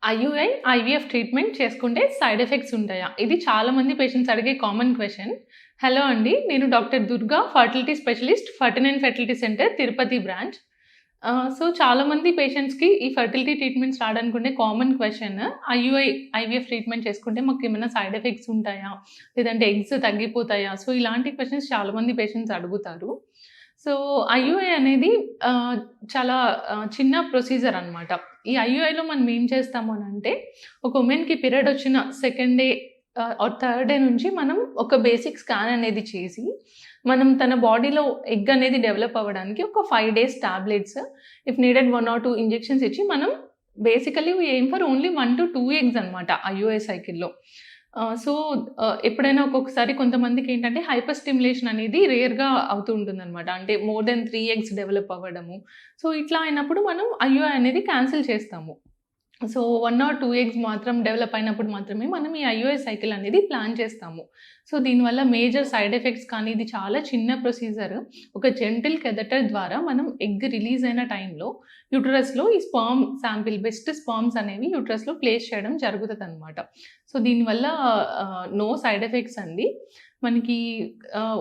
IUI, IVF treatment చేసుకుంటే side effects ఉంటాయా? ఇది చాలామంది పేషెంట్స్ అడిగే కామన్ క్వెషన్. హలో అండి. నేను doctor Durga, fertility specialist, 49 fertility centre, Tirupati branch. So, చాలామంది పేషెంట్స్‌కి ఈ ఫర్టిలిటీ ట్రీట్మెంట్స్ రావడానికి ఉండే common question IUI, IVF treatment చేసుకుంటే మాకేమైనా సైడ్ ఎఫెక్ట్స్ ఉంటాయా? లేదంటే ఎగ్స్ తగ్గిపోతాయా? సో, ఇలాంటి క్వెషన్స్ చాలామంది పేషెంట్స్ అడుగుతారు. సో, ఐయుఐ అనేది చాలా చిన్న ప్రొసీజర్ అనమాట. ఈ ఐయుఐలో మనం ఏం చేస్తాము అనంటే, ఒక ఉమెన్‌కి పీరియడ్ వచ్చిన second day or third day నుంచి మనం ఒక బేసిక్ స్కాన్ అనేది చేసి, మనం తన బాడీలో ఎగ్ అనేది డెవలప్ అవ్వడానికి ఒక 5 days tablets, if needed 1 or 2 injections ఇచ్చి మనం basically we aim for only 1-2 eggs అనమాట ఐయుఐ సైకిల్‌లో. సో, ఎప్పుడైనా ఒక్కొక్కసారి కొంతమందికేంటంటే హైపర్ స్టిమ్యులేషన్ అనేది రేర్‌గా అవుతూ ఉంటుందనమాట. అంటే మోర్ దెన్ 3 ఎగ్స్ డెవలప్ అవ్వడము. సో, ఇట్లా అయినప్పుడు మనం ఐయుఐ అనేది క్యాన్సిల్ చేస్తాము. సో, 1 ఆర్ 2 ఎగ్స్ మాత్రం డెవలప్ అయినప్పుడు మాత్రమే మనం ఈ ఐయుఐ సైకిల్ అనేది ప్లాన్ చేస్తాము. సో, దీనివల్ల మేజర్ సైడ్ ఎఫెక్ట్స్ కానీ ఇది చాలా చిన్న ప్రొసీజర్. ఒక జెంటిల్ కెథెటర్ ద్వారా మనం ఎగ్ రిలీజ్ అయిన టైంలో యూటరస్‌లో ఈ స్పర్మ్ శాంపిల్ బెస్ట్ స్పర్మ్స్ అనేవి యూటరస్‌లో ప్లేస్ చేయడం జరుగుతదనమాట. సో, దీనివల్ల నో సైడ్ ఎఫెక్ట్స్ అండి. మనకి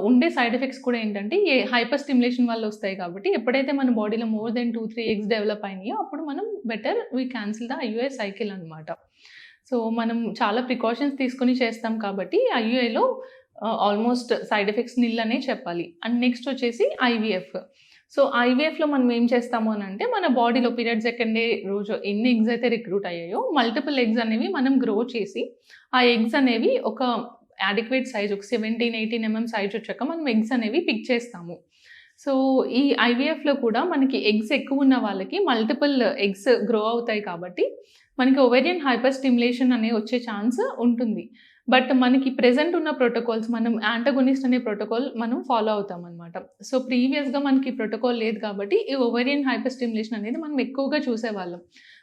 ఉండే సైడ్ ఎఫెక్ట్స్ కూడా ఏంటంటే హైపర్ స్టిమ్యులేషన్ వల్ల వస్తాయి కాబట్టి ఎప్పుడైతే మన బాడీలో మోర్ దెన్ 2-3 ఎగ్స్ డెవలప్ అయినాయో అప్పుడు మనం better we cancel the IUI cycle అనమాట. సో, మనం చాలా ప్రికాషన్స్ తీసుకొని చేస్తాం కాబట్టి ఐయుఐలో ఆల్మోస్ట్ సైడ్ ఎఫెక్ట్స్ నిల్ అనే చెప్పాలి. అండ్ నెక్స్ట్ వచ్చేసి ఐవీఎఫ్. సో, ఐవీఎఫ్‌లో మనం ఏం చేస్తాము అనంటే మన బాడీలో పీరియడ్ సెకండ్ డే రోజు ఎన్ని ఎగ్స్ అయితే రిక్రూట్ అయ్యాయో మల్టిపుల్ ఎగ్స్ అనేవి మనం గ్రో చేసి, ఆ ఎగ్స్ అనేవి ఒక అడిక్వేట్ సైజ్ ఒక 17-18 mm సైజ్ వచ్చాక మనం ఎగ్స్ అనేవి పిక్ చేస్తాము. సో, ఈ ఐవీఎఫ్‌లో కూడా మనకి ఎగ్స్ ఎక్కువ ఉన్న వాళ్ళకి మల్టిపుల్ ఎగ్స్ గ్రో అవుతాయి కాబట్టి మనకి ఓవేరియన్ హైపర్ స్టిమ్యులేషన్ అనే వచ్చే ఛాన్స్ ఉంటుంది. బట్ మనకి ప్రెజెంట్ ఉన్న ప్రోటోకాల్స్ మనం యాంటగోనిస్ట్ అనే ప్రోటోకాల్ మనం ఫాలో అవుతామనమాట. సో, ప్రీవియస్‌గా మనకి ప్రోటోకాల్ లేదు కాబట్టి ఈ ఓవేరియన్ హైపర్ స్టిమ్యులేషన్ అనేది మనం ఎక్కువగా చూసేవాళ్ళం.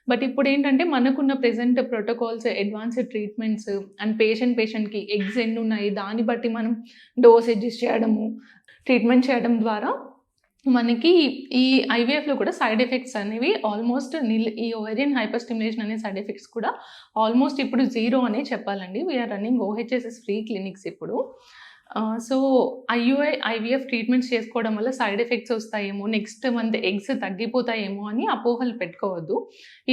బట్ ఇప్పుడేంటంటే మనకున్న present protocols, advanced treatments and పేషెంట్‌కి ఎగ్స్ ఎన్నున్నాయి దాన్ని బట్టి మనం డోస్ అడ్జస్ట్ చేయడము, ట్రీట్మెంట్ చేయడం ద్వారా మనకి ఈ ఐవీఎఫ్‌లో కూడా సైడ్ ఎఫెక్ట్స్ అనేవి ఆల్మోస్ట్ నిల్. ఈ ఓవేరియన్ హైపర్ స్టిమ్యులేషన్ అనే సైడ్ ఎఫెక్ట్స్ కూడా ఆల్మోస్ట్ ఇప్పుడు 0 అనే చెప్పాలండి. We're running OHSS free clinics ఇప్పుడు. సో, ఐయుఐ, ఐవీఎఫ్ ట్రీట్మెంట్స్ చేసుకోవడం వల్ల సైడ్ ఎఫెక్ట్స్ వస్తాయేమో, నెక్స్ట్ మంత్ ఎగ్స్ తగ్గిపోతాయేమో అని అపోహలు పెట్టుకోవద్దు.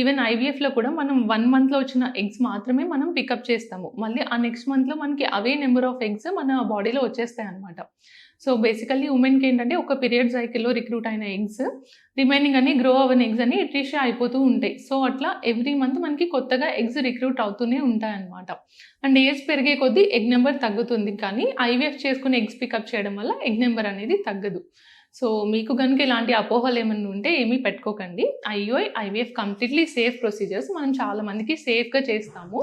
ఈవెన్ ఐవీఎఫ్‌లో కూడా మనం 1 మంత్‌లో వచ్చిన ఎగ్స్ మాత్రమే మనం పికప్ చేస్తాము. మళ్ళీ ఆ నెక్స్ట్ మంత్‌లో మనకి అవే నెంబర్ ఆఫ్ ఎగ్స్ మన బాడీలో వచ్చేస్తాయన్నమాట. సో, బేసికల్లీ ఉమెన్‌కి ఏంటంటే ఒక పీరియడ్ సైకిల్‌లో రిక్రూట్ అయిన ఎగ్స్ రిమైనింగ్ అన్ని గ్రో అవ్వని ఎగ్స్ అని ఎట్రిషియా అయిపోతూ ఉంటాయి. సో, అట్లా ఎవ్రీ మంత్ మనకి కొత్తగా ఎగ్స్ రిక్రూట్ అవుతూనే ఉంటాయన్నమాట. అండ్ ఏజ్ పెరిగే కొద్దీ ఎగ్ నెంబర్ తగ్గుతుంది. కానీ ఐవీఎఫ్ చేసుకుని ఎగ్స్ పికప్ చేయడం వల్ల ఎగ్ నెంబర్ అనేది తగ్గదు. సో, మీకు గనుక ఇలాంటి అపోహలు ఏమన్నా ఉంటే ఏమీ పెట్టుకోకండి. IUI, IVF completely safe procedures. మనం చాలా మందికి సేఫ్‌గా చేస్తాము.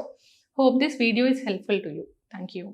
Hope this video is helpful to you. Thank you.